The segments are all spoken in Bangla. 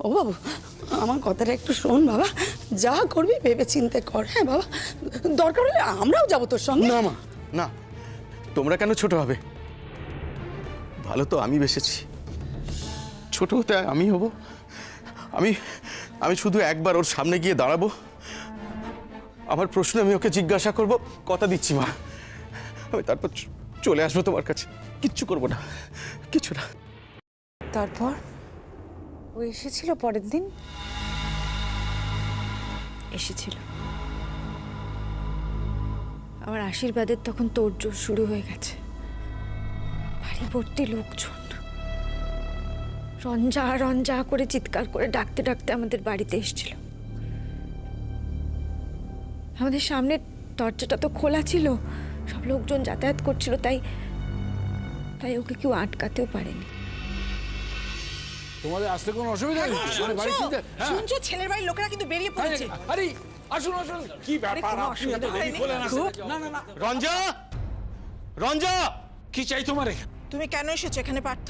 ও বাবু, আমার কথাটা একটু শোন বাবা, যা করবি ভেবে চিন্তে কর। হ্যাঁ বাবা, দরকার হলে আমরাও যাবো তোর সঙ্গে। না মা, না, তোমরা কেন ছোট হবে? ভালো তো আমি বেসেছি, ছোট হতে আমি হব? আমি আমি শুধু একবার ওর সামনে গিয়ে দাঁড়াবো, আমার প্রশ্ন আমি ওকে জিজ্ঞাসা করব, কথা দিচ্ছি মা। আমি তারপর চলে আসবো তোমার কাছে, কিচ্ছু করবো না, কিছু না। তারপর ও এসেছিল পরের দিন? এসেছিল। আমার আশীর্বাদের তখন তোড়জোড় শুরু হয়ে গেছে, বাড়ি ভর্তি লোকজন, রঞ্জা রঞ্জা করে চিৎকার করে ডাকতে ডাকতে আমাদের বাড়িতে এসেছিল। আমাদের সামনে দরজাটা তো খোলা ছিল, সব লোকজন যাতায়াত করছিল, তাই তাই ওকে কেউ আটকাতেও পারেনি। তোমাদের আসতে কোনো অসুবিধা নেই? মানে বাড়ি চিনতে? হ্যাঁ। শুনছো, ছেলের বাড়ির লোকেরা কিন্তু বেরিয়ে পড়েছে। আরে আসুন আসুন, কি ব্যাপার? আপনি এত দেরি করলেন আসতে? না না না, রঞ্জা, রঞ্জা, কি চাই তোমার এখানে? তুমি কেন এসেছো এখানে পার্থ?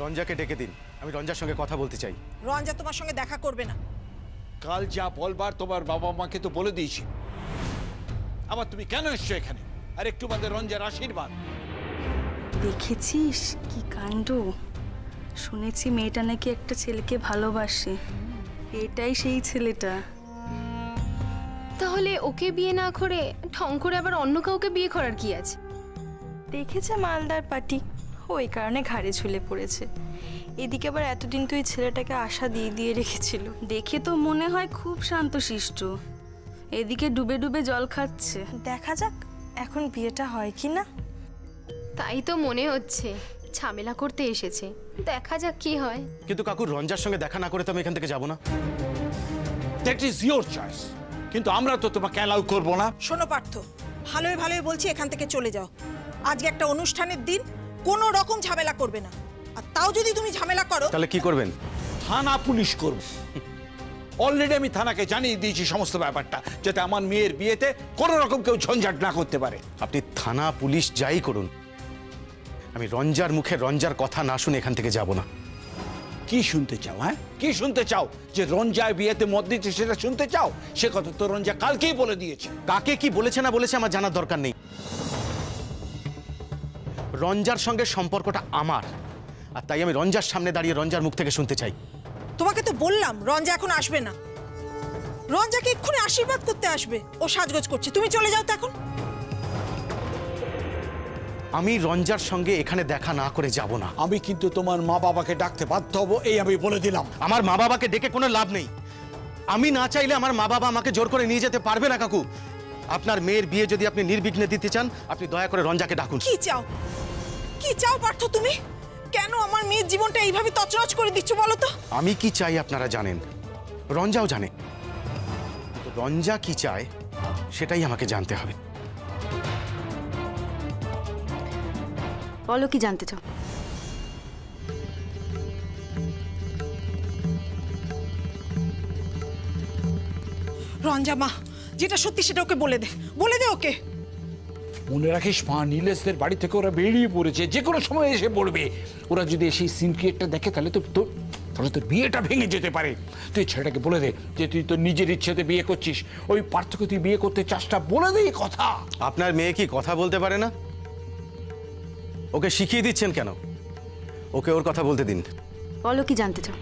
রঞ্জাকে ডেকে দিন, আমি রঞ্জার সঙ্গে কথা বলতে চাই। রঞ্জা তোমার সঙ্গে দেখা করবে না। কাল যা বলবার তোমার বাবা মাকে তো বলে দিয়েছি। আবার তুমি কেন এসছো এখানে? আর একটু বাদে রঞ্জার আশীর্বাদ। দেখেছিস কি কাণ্ড? শুনেছি মেয়েটা নাকি একটা ছেলেকে ভালোবাসে, এটাই সেই ছেলেটা। তাহলে ওকে বিয়ে না করে ঢং করে আবার অন্য কাউকে বিয়ে করার কি আছে? দেখেছে মালদার পার্টি, ওই কারণে ঘাড়ে ঝুলে পড়েছে। এদিকে আবার এতদিন তুই ছেলেটাকে আশা দিয়ে দিয়ে রেখেছিল, দেখে তো মনে হয় খুব শান্তশিষ্ট। এদিকে ডুবে ডুবে জল খাচ্ছে। দেখা যাক এখন বিয়েটা হয় কি না। তাই তো মনে হচ্ছে ঝামেলা করতে এসেছে, দেখা যাক কি হয়। কিন্তু কাকু, রঞ্জার সঙ্গে দেখা না করে তো আমি এখান থেকে যাবো না। দ্যাট ইজ ইয়োর চয়েস, কিন্তু আমরা তো তোমাকে অ্যালাউ করবো না। শোনো পার্থ, ভালোই ভালোই বলছি এখান থেকে চলে যাও। আজকে একটা অনুষ্ঠানের দিন, কোনো রকম ঝামেলা করবে না। আর তাও যদি তুমি ঝামেলা করো, তাহলে কি করবেন? থানা পুলিশ করব। অলরেডি আমি থানাকে জানিয়ে দিয়েছি সমস্ত ব্যাপারটা, যাতে আমার মেয়ের বিয়েতে কোনো রকম কেউ ঝঞ্ঝাট না করতে পারে। আপনি থানা পুলিশ যাই করুন, আমি রঞ্জার মুখে রঞ্জার কথা না শুনে এখান থেকে যাব না। কি শুনতে চাও? হ্যাঁ, কি শুনতে চাও? যে রঞ্জার বিয়েতে মত দিচ্ছে সেটা শুনতে চাও? সে কথা তো রঞ্জা কালকেই বলে দিয়েছে। কাকে কি বলেছে না বলেছে আমার জানার দরকার নেই। রঞ্জার সঙ্গে সম্পর্কটা আমার, আর তাই আমি রঞ্জার সামনে দাঁড়িয়ে রঞ্জার মুখ থেকে শুনতে চাই। তোমাকে তো বললাম রঞ্জা এখন আসবে না। রঞ্জাকে এক্ষুনি আশীর্বাদ করতে আসবে, ও সাজগোজ করছে। তুমি চলে যাও তো এখন। আমি রঞ্জার সঙ্গে এখানে দেখা না করে যাব না। আমি কিন্তু তোমার মা বাবাকে ডাকতে বাধ্য হব, এই আমি বলে দিলাম। আমার মা বাবাকে ডেকে কোনো লাভ নেই। আমি না চাইলে আমার মা বাবা আমাকে জোর করে নিয়ে যেতে পারবে না কাকু। আপনার মেয়ের বিয়ে যদি আপনি নির্বিঘ্নে দিতে চান, আপনি দয়া করে রঞ্জাকে ডাকুন। কি চাও? কি চাও পার্থ তুমি? কেন আমার মেয়ের জীবনটা এইভাবে তছনছ করে দিচ্ছ বলো তো? আমি কি চাই আপনারা জানেন, রঞ্জাও জানে। রঞ্জা কি চায় সেটাই আমাকে জানতে হবে। বলো কি জানতে চাও? রঞ্জা মা, যেটা সত্যি সেটা ওকে বলে দে, বলে দে ওকে। মনে রাখিস মা, নীলেশদের বাড়ি থেকে ওরা বেরিয়ে পড়েছে, যে কোনো সময় এসে পড়বে। ওরা যদি এসে সিনক্রিয়েটটা দেখে তাহলে তো তাহলে তোর বিয়েটা ভেঙে যেতে পারে। তুই ছেলেটাকে বলে দে যে তুই তো নিজের ইচ্ছেতে বিয়ে করছিস, ওই পার্থকে তুই বিয়ে করতে চাসটা বলে দে কথা। আপনার মেয়ে কি কথা বলতে পারে না? ওকে শিখিয়ে দিচ্ছেন কেন? ওকে ওর কথা বলতে দিন। বলো কি জানতে চাও?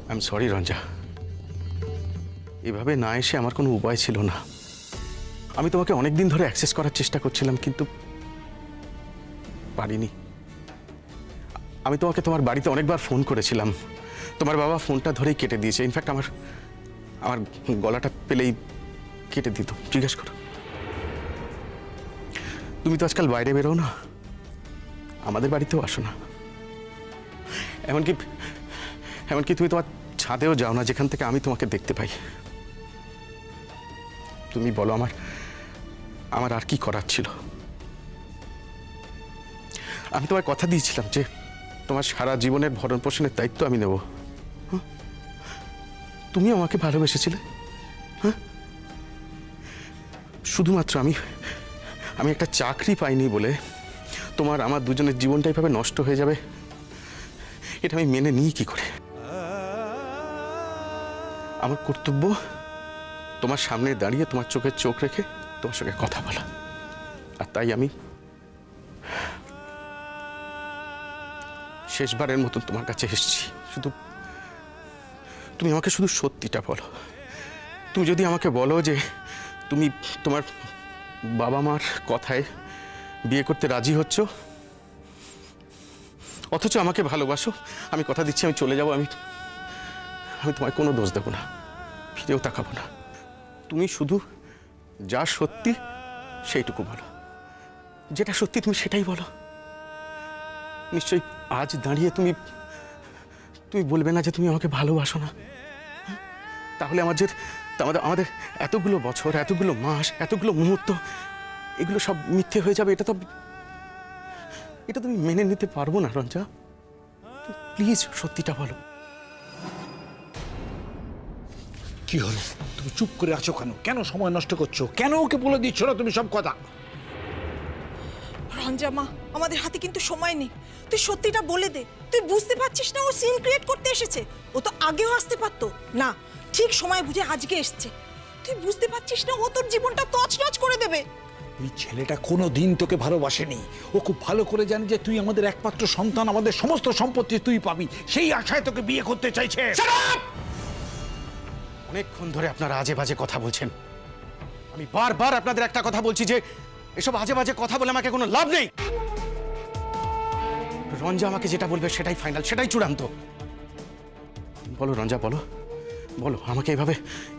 আই এম সরি রঞ্জা, এভাবে না এসে আমার কোনো উপায় ছিল না। আমি তোমাকে অনেকদিন ধরে অ্যাক্সেস করার চেষ্টা করছিলাম, কিন্তু পারিনি। আমি তোমাকে তোমার বাড়িতে অনেকবার ফোন করেছিলাম, তোমার বাবা ফোনটা ধরেই কেটে দিয়েছে। ইনফ্যাক্ট আমার গলাটা পেলেই কেটে দিত। জিজ্ঞেস করো। তুমি তো আজকাল বাইরে বেরো না, আমাদের বাড়িতেও আসো না। এমনকি তুমি তোমার ছাদেও যাও না, যেখান থেকে আমি তোমাকে দেখতে পাই। তুমি বলো আমার আর কি করার ছিল? আমি তোমায় কথা দিয়েছিলাম যে তোমার সারা জীবনের ভরণ পোষণের দায়িত্ব আমি নেব। তুমি আমাকে ভালোবেসেছিলে। হ্যাঁ, শুধুমাত্র আমি একটা চাকরি পাইনি বলে তোমার আমার দুজনের জীবনটা এভাবে নষ্ট হয়ে যাবে, এটা আমি মেনে নিই কি করে? আমার কর্তব্য তোমার সামনে দাঁড়িয়ে তোমার চোখে চোখ রেখে তোমার সঙ্গে কথা বলা, আর তাই আমি শেষবারের মতন তোমার কাছে এসেছি। শুধু তুমি আমাকে শুধু সত্যিটা বলো। তুমি যদি আমাকে বলো যে তুমি তোমার বাবা মার কথায় বিয়ে করতে রাজি হচ্ছ, অথচ আমাকে ভালোবাসো, আমি কথা দিচ্ছি আমি চলে যাব, আমি তোমায় কোনো দোষ দেবো না, ফিরেও তাকাবো না। তুমি শুধু যা সত্যি সেইটুকু বলো, যেটা সত্যি তুমি সেটাই বলো। নিশ্চয়ই আজ দাঁড়িয়ে তুমি বলবে না যে তুমি আমাকে ভালোবাসো না? তাহলে আমাদের এতগুলো বছর, এতগুলো মাস, এতগুলো মুহূর্ত, এগুলো সব মিথ্যে হয়ে যাবে। এটা তুমি মেনে নিতে পারবো না রঞ্জা। প্লিজ সত্যিটা বলো। কি হলো? তুমি চুপ করে আছো কেন? কেন সময় নষ্ট করছো? কেন ওকে বলে দিচ্ছ না তুমি সব কথা? রঞ্জা মা, আমাদের হাতে কিন্তু সময় নেই। তুই সত্যিটা বলে দে। তুই বুঝতে পারছিস না ও সিন ক্রিয়েট করতে এসেছে? ও তো আগেও আসতে পারতো না, ঠিক সময় বুঝে আজকে এসেছে। তুই বুঝতে পারছিস না ও তোর জীবনটা তছনছ করে দেবে? ওই ছেলেটা কোনো দিন তোকে ভালোবাসেনি। ও খুব ভালো করে জানে যে তুই আমাদের একমাত্র সন্তান, আমাদের সমস্ত সম্পত্তি তুই পাবি, সেই আশায় তোকে বিয়ে করতে চাইছে। অনেকক্ষণ ধরে আপনারা আজে বাজে কথা বলছেন। আমি বারবার আপনাদের একটা কথা বলছি যে এসব আজে বাজে কথা বলে আমাকে কোনো লাভ নেই। রঞ্জা আমাকে যেটা বলবে সেটাই ফাইনাল, সেটাই চূড়ান্ত। বলো রঞ্জা, বলো বলো, আমাকে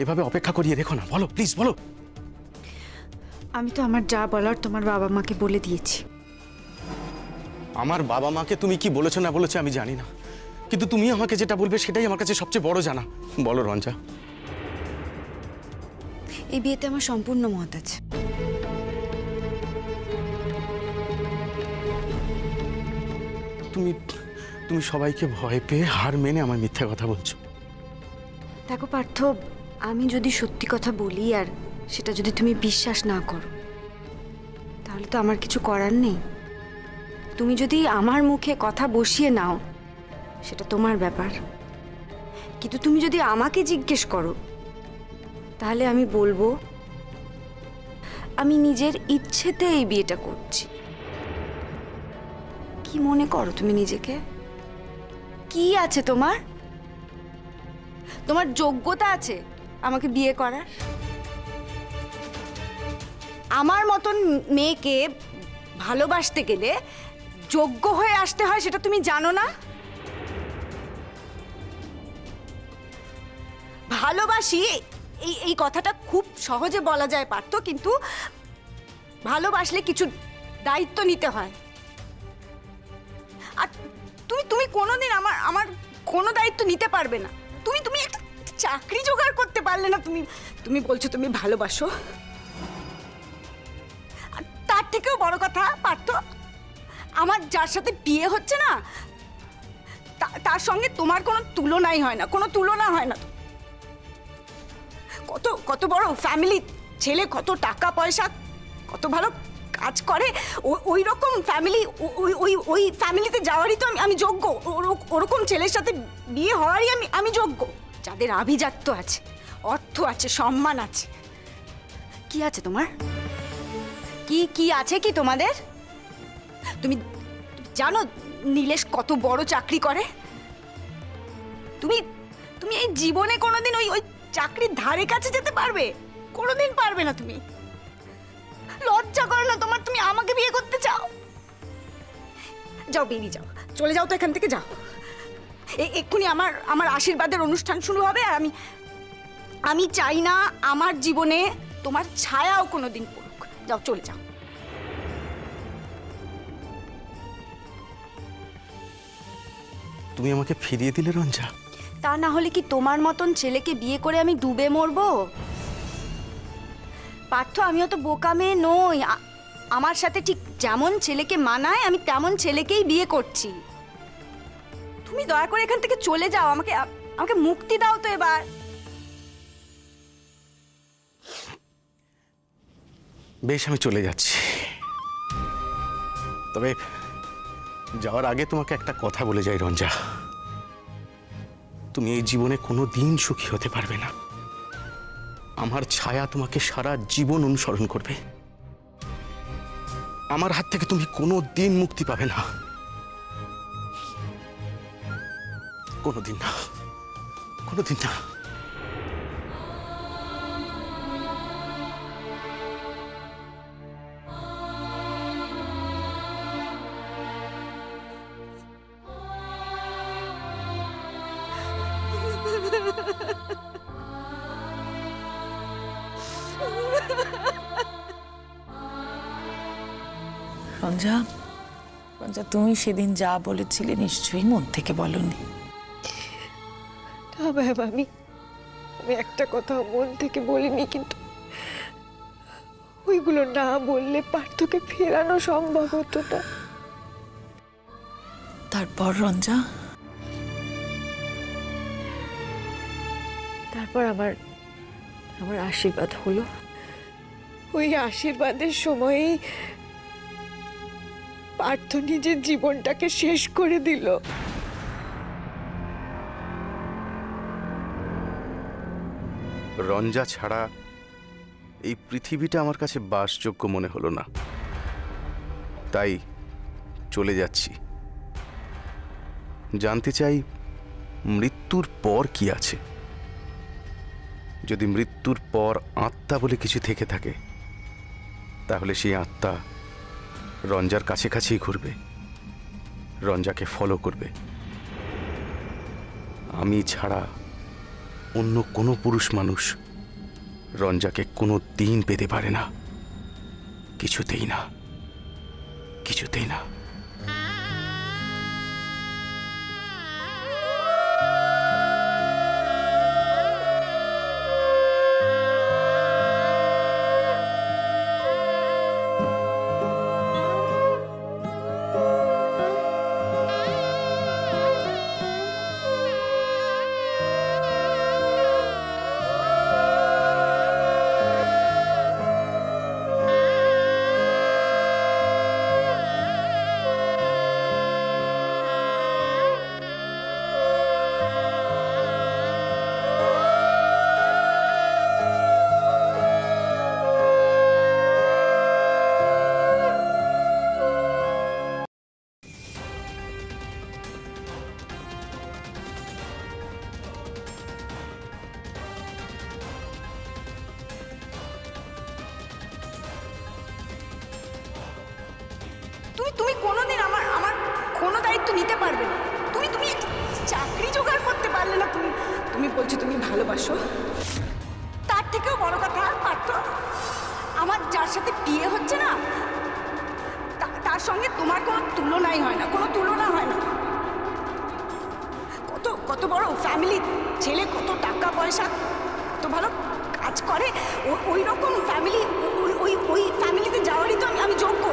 এভাবে অপেক্ষা করিয়ে রেখো না। বলো প্লিজ, বলো। আমি তো আমার যা বলার তোমার বাবা মাকে বলে দিয়েছি। আমার বাবা মাকে তুমি কি বলেছো না বলেছো আমি জানি না, কিন্তু তুমি আমাকে যেটা বলবে সেটাই আমার কাছে সবচেয়ে বড় জানা। বলো রঞ্জা। এই বিয়েতে আমার সম্পূর্ণ মত আছে। তুমি সবাইকে ভয় পেয়ে হার মেনে আমার মিথ্যা কথা বলছো। দেখো পার্থ, আমি যদি সত্যি কথা বলি আর সেটা যদি তুমি বিশ্বাস না করো, তাহলে তো আমার কিছু করার নেই। তুমি যদি আমার মুখে কথা বসিয়ে নাও সেটা তোমার ব্যাপার, কিন্তু তুমি যদি আমাকে জিজ্ঞেস করো তাহলে আমি বলবো আমি নিজের ইচ্ছেতে এই বিয়েটা করছি। কি মনে করো তুমি নিজেকে? কি আছে তোমার? তোমার যোগ্যতা আছে আমাকে বিয়ে করার? আমার মতন মেয়েকে ভালোবাসতে গেলে যোগ্য হয়ে আসতে হয়, সেটা তুমি জানো না? ভালোবাসি এই কথাটা খুব সহজে বলা যায় পারতো, কিন্তু ভালোবাসলে কিছু দায়িত্ব নিতে হয়। আর তুমি কোনোদিন আমার কোনো দায়িত্ব নিতে পারবে না। তুমি একটা চাকরি জোগাড় করতে পারলে না। তুমি বলছো তুমি ভালোবাসো। আর তার থেকেও বড় কথা পারতো, আমার যার সাথে বিয়ে হচ্ছে না তার সঙ্গে তোমার কোনো তুলনাই হয় না, কোনো তুলনা হয় না। কত বড় ফ্যামিলি, ছেলে কত টাকা পয়সা, কত ভালো কাজ করে, ওই রকম ফ্যামিলি, ওই ফ্যামিলিতে যাওয়ারই তো আমি যোগ্য। ওরকম ছেলের সাথে বিয়ে হওয়ারই আমি যোগ্য, যাদের আভিজাত্য আছে, অর্থ আছে, সম্মান আছে। কি আছে তোমার? কি আছে কি তোমাদের? তুমি জানো নীলেশ কত বড় চাকরি করে? তুমি এই জীবনে কোনোদিন ওই চাকরির ধারে কাছে যেতে পারবে? কোনোদিন পারবে না। তুমি লজ্জা করে না তোমার? তুমি আমাকে বিয়ে করতে চাও? যাও, বেরিয়ে যাও, চলে যাও তো এখান থেকে, যাও। এক্ষুনি আমার আশীর্বাদের অনুষ্ঠান শুরু হবে, আর আমি চাই না আমার জীবনে তোমার ছায়াও কোনোদিন পড়ুক। যাও, চলে যাও। তুমি আমাকে ফিরিয়ে দিলে রঞ্জা। তা না হলে কি তোমার মতন ছেলেকে বিয়ে করে আমি ডুবে মরবো? পার্থ, আমিও তো বোকা মেয়ে নই। আমার সাথে ঠিক যেমন ছেলেকে মানায় আমি তেমন ছেলেকেই বিয়ে করছি। তুমি দয়া করে এখান থেকে চলে যাও, আমাকে মুক্তি দাও তো এবার। বেশ, আমি চলে যাচ্ছি, তবে যাওয়ার আগে তোমাকে একটা কথা বলে যাই রঞ্জা। তুমি এই জীবনে কোনো দিন সুখী হতে পারবে না। আমার ছায়া তোমাকে সারা জীবন অনুসরণ করবে। আমার হাত থেকে তুমি কোনো দিন মুক্তি পাবে না, কোনোদিন না, কোনোদিন না। রঞ্জা, রঞ্জা, তুমি সেদিন যা বলেছিলে নিশ্চয়ই মন থেকে বলনি। না ম্যাম, আমি একটা কথা মন থেকে বলিনি, কিন্তু ওইগুলো না বললে পার্থকে ফেরানো সম্ভব হতো না। তারপর রঞ্জা? তারপর আমার আশীর্বাদ হলো। ওই আশীর্বাদের সময়েই পার্থ নিজের জীবনটাকে শেষ করে দিল। রঞ্জা ছাড়া এই পৃথিবীটা আমার কাছে বাসযোগ্য মনে হলো না, তাই চলে যাচ্ছি। জানতে চাই মৃত্যুর পর কি আছে। যদি মৃত্যুর পর আত্মা বলে কিছু থেকে থাকে, তাহলে সেই আত্মা রঞ্জার কাছাকাছিই ঘুরবে, রঞ্জাকে ফলো করবে। আমি ছাড়া অন্য কোনো পুরুষ মানুষ রঞ্জাকে কোনো দিন পেতে পারে না, কিছুতেই না, কিছুতেই না। তুমি কোনোদিন আমার কোনো দায়িত্ব নিতে পারবে না। তুমি চাকরি জোগাড় করতে পারলে না। তুমি বলছো তুমি ভালোবাসো। তার থেকেও বড় কথা পার্থ, আমার যার সাথে বিয়ে হচ্ছে না, তার সঙ্গে তোমার কোনো তুলনাই হয় না, কোনো তুলনা হয় না। কত বড় ফ্যামিলি, ছেলে কত টাকা পয়সা, কত ভালো কাজ করে। ওই রকম ফ্যামিলি, ওই ফ্যামিলিতে যাওয়ারই তো আমি যোগ্য।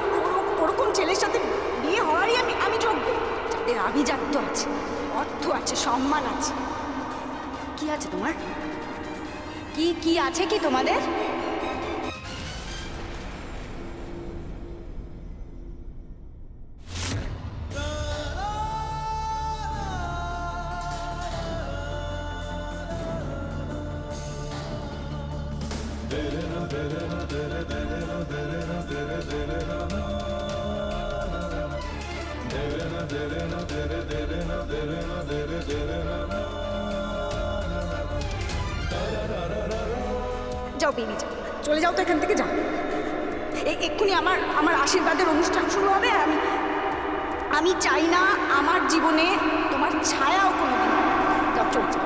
ওরকম ছেলের সাথে বিয়ে হওয়ারই আমি যোগ্য, যাদের আভিজাত্য আছে, অর্থ আছে, সম্মান আছে। কি আছে তোমার? কি আছে কি তোমাদের? যাও, বেরিয়ে যাও, চলে যাও তো এখান থেকে, যাও। এক্ষুনি আমার আশীর্বাদের অনুষ্ঠান শুরু হবে। আমি চাই না আমার জীবনে তোমার ছায়াও কোনোদিন। যাও, চলে যাও।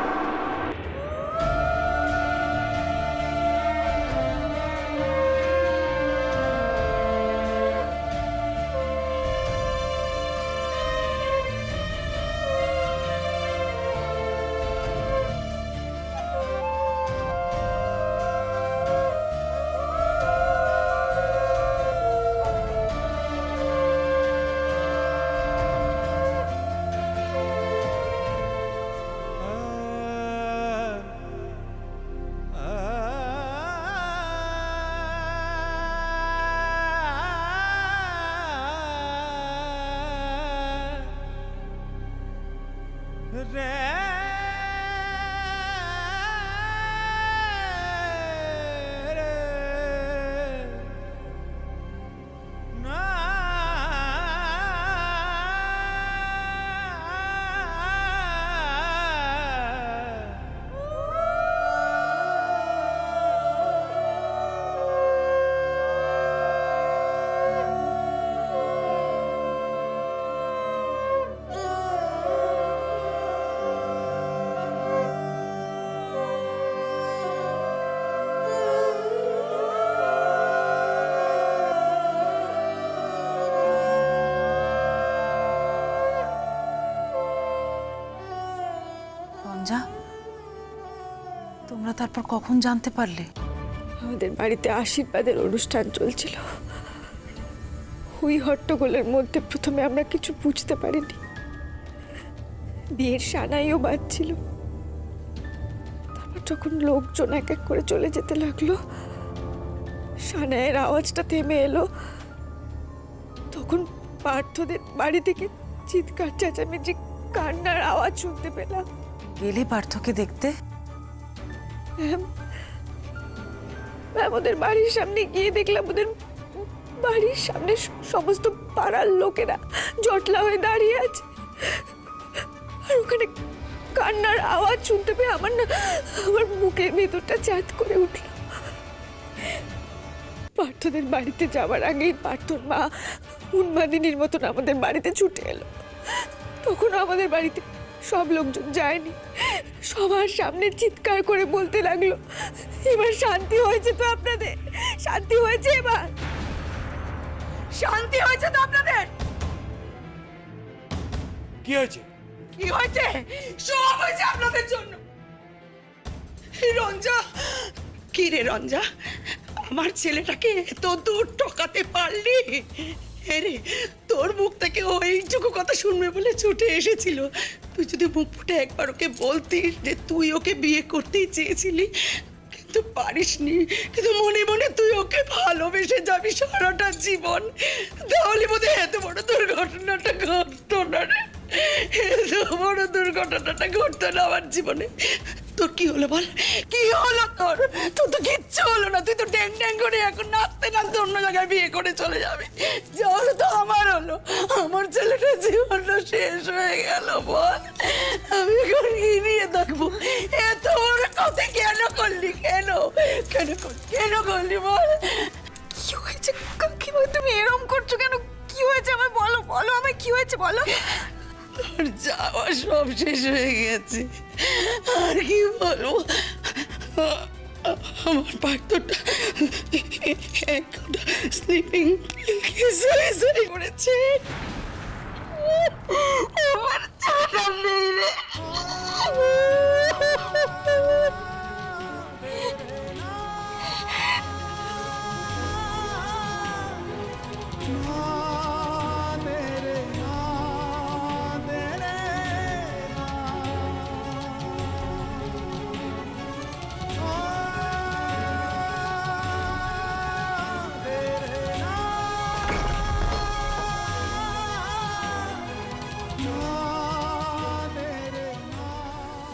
রঞ্জা, তোমরা তারপর কখন জানতে পারলে? আমাদের বাড়িতে আশীর্বাদের অনুষ্ঠান চলছিল। ওই হট্টগোলের মধ্যে প্রথমে আমরা কিছু বুঝতে পারিনি। বিয়ের সানাইও বাজছিল। তারপর যখন লোকজন এক এক করে চলে যেতে লাগলো, সানাইয়ের আওয়াজটা থেমে এলো, তখন পার্থদের বাড়ি থেকে চিৎকার চেঁচামেচি কান্নার আওয়াজ শুনতে পেলাম। গেলে পার্থকে দেখতে? ওদের বাড়ির সামনে গিয়ে দেখলাম ওদের বাড়ির সামনে সমস্ত পাড়ার লোকেরা জটলা হয়ে দাঁড়িয়ে আছে। আর ওখানে কান্নার আওয়াজ শুনতে পেয়ে আমার বুকের ভেতরটা চাঁদ করে উঠল। পার্থদের বাড়িতে যাওয়ার আগেই পার্থর মা উন্মাদিনীর মতন আমাদের বাড়িতে ছুটে এলো। তখন আমাদের বাড়িতে সব লোকজন যায়নি, সবার সামনে চিৎকার করে বলতে লাগলো, এবার শান্তি হয়েছে তো আপনাদের? শান্তি হয়েছে? এবার শান্তি হয়েছে তো আপনাদের? কি হয়েছে? কি হয়েছে? সব হয়েছে আপনাদের জন্য। রঞ্জা, কি রে রঞ্জা, আমার ছেলেটাকে এত দূর ঠকাতে পারলি? রে, তোর মুখ থেকে ওইটুকু কথা শুনবে বলে ছুটে এসেছিল। তুই যদি মুখ ফুটে একবার ওকে বলতিস যে তুই ওকে বিয়ে করতেই চেয়েছিলি, কিন্তু পারিসনি, কিন্তু মনে মনে তুই ওকে ভালোবেসে যাবি সারাটা জীবন, তাহলে বোধহয় এত বড় দুর্ঘটনাটা ঘটতো না রে। এত বড় দুর্ঘটনাটা ঘটতো না আমার জীবনে। তোর কি হলো বল, কি হলো তোর? তোর তো কিচ্ছু হলো না, তুই তো ড্যাং ড্যাং করে এখন নাচতে নাচতে অন্য জায়গায় বিয়ে করে চলে যাবে। যা হলো তো আমার হলো, আমার ছেলেটার জীবনটা শেষ হয়ে গেল। বল আমি এখন কি নিয়ে থাকবো? এত বড় কথা কেন করলি? কেন কেন কেন করলি বল? কি হয়েছে কাকিমা, তুমি এরকম করছো কেন? কি হয়েছে আমায় বলো, বলো আমায় কি হয়েছে বলো। তোর যাওয়া সব শেষ হয়ে গেছে, আর কি বলবো। আমার পার্থটা একটা স্লিপিং করেছে। আমার জানা নেই রে।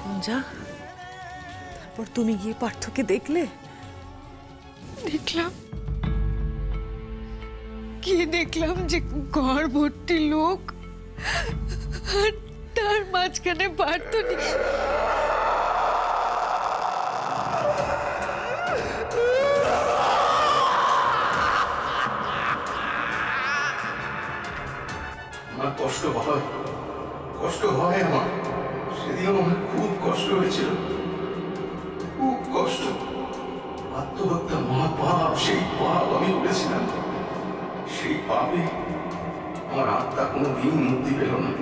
রঞ্জা, তারপর তুমি গিয়ে পার্থকে দেখলে? দেখলাম, গিয়ে দেখলাম যে ঘর ভর্তি লোক, আর তার মাঝখানে পার্থ নেই। আমার কষ্ট হয়, কষ্ট হয় আমার। সেদিনও আমার খুব কষ্ট হয়েছিল, খুব কষ্ট। আত্মহত্যা মহাপাপ, সেই পাপ আমি করেছিলাম। সেই পাপে আমার আত্মা কোনোদিন মুক্তি পেল না।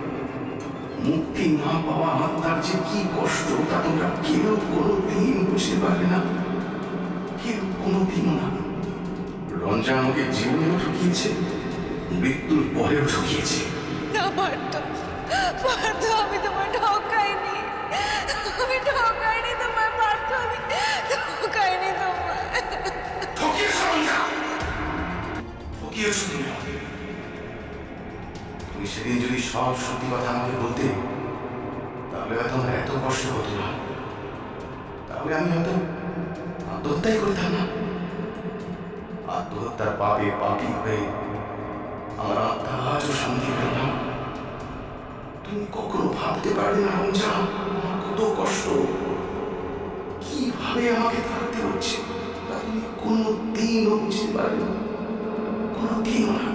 মুক্তি না পাওয়া আত্মার যে কি কষ্ট, তা তোমরা কেউ কোনোদিন বুঝতে পারবে না, কেউ কোনোদিন না। রঞ্জা আমাকে জীবনেও ঠকিয়েছে, মৃত্যুর পরেও ঠকিয়েছে। না পার্থ, পার্থ, আমি তোমার ঠকাইনি, আমি ঠকাইনি তোমার পার্থ, আমি ঠকাইনি তোমার। ঠকিয়েছো রঞ্জা, ঠকিয়েছো তুমি আমাকে। তুমি সেদিন যদি সব সত্যি কথা আমাকে বলতে, তাহলে হয়তো আমার এত কষ্ট হতো না। তাহলে আমি হয়তো আত্মহত্যাই করতাম না। আত্মহত্যার পাপে পাপী হয়ে আমার আত্মা আজও শান্তি পেল না। তুমি কখনো ভাবতে পারবে না রঞ্জা, আমার কত কষ্ট, কিভাবে আমাকে থাকতে হচ্ছে, তা তুমি কোনোদিনও বুঝতে পারবে না, কোনোদিনও না।